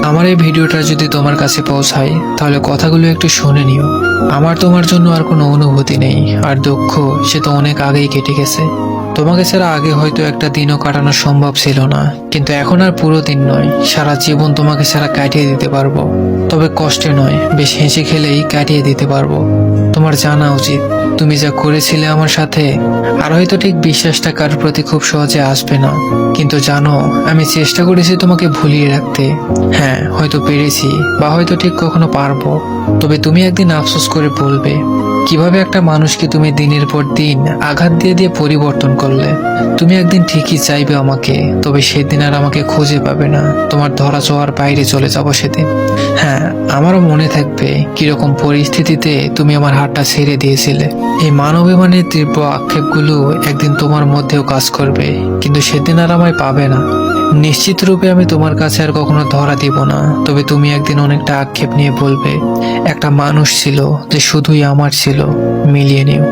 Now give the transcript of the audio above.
আমার এই ভিডিওটা যদি তোমার কাছে পৌঁছায় তাহলে কথাগুলো একটু শুনে নিও। আমার তোমার জন্য আর কোনো অনুভূতি নেই, আর দুঃখ সে তো অনেক আগেই কেটে গেছে। তোমাকে ছাড়া আগে হয়তো একটা দিনও কাটানো সম্ভব ছিল না, কিন্তু এখন আর পুরো দিন নয়, সারা জীবন তোমাকে ছাড়া কাটিয়ে দিতে পারবো। তবে কষ্টে নয়, বেশ হেসে খেলেই কাটিয়ে দিতে পারবো। তোমার জানা উচিত তুমি যা করেছিলে আমার সাথে, আর হয়তো ঠিক বিশ্বাসটা কারোর প্রতি খুব সহজে আসবে না, কিন্তু জানো আমি চেষ্টা করেছি তোমাকে ভুলিয়ে রাখতে। হ্যাঁ, হয়তো পেরেছি, বা হয়তো ঠিক কখনো পারবো। তবে তুমি একদিন আফসোস করে বলবে কিভাবে একটা মানুষকে তুমি দিনের পর দিন আঘাত দিয়ে দিয়ে পরিবর্তন করলে। তুমি একদিন ঠিকই চাইবে আমাকে, তবে সেদিন আর আমাকে খুঁজে পাবে না। তোমার ধরা ছোঁয়ার বাইরে চলে যাবো সেদিন। হ্যাঁ, আমারও মনে থাকবে কিরকম পরিস্থিতিতে তুমি আমার হাতটা ছেড়ে দিয়েছিলে। এই মানবিমানের তীব্র আক্ষেপগুলো একদিন তোমার মধ্যেও কাজ করবে, কিন্তু সেদিন আর আমায় পাবে না। নিশ্চিত রূপে আমি তোমার কাছে আর কখনো ধরা দিব না, তবে তুমি একদিন অনেকটা আক্ষেপ নিয়ে বলবে একটা মানুষ ছিল যে শুধুই আমার ছিল। মিলিয়ে নিও।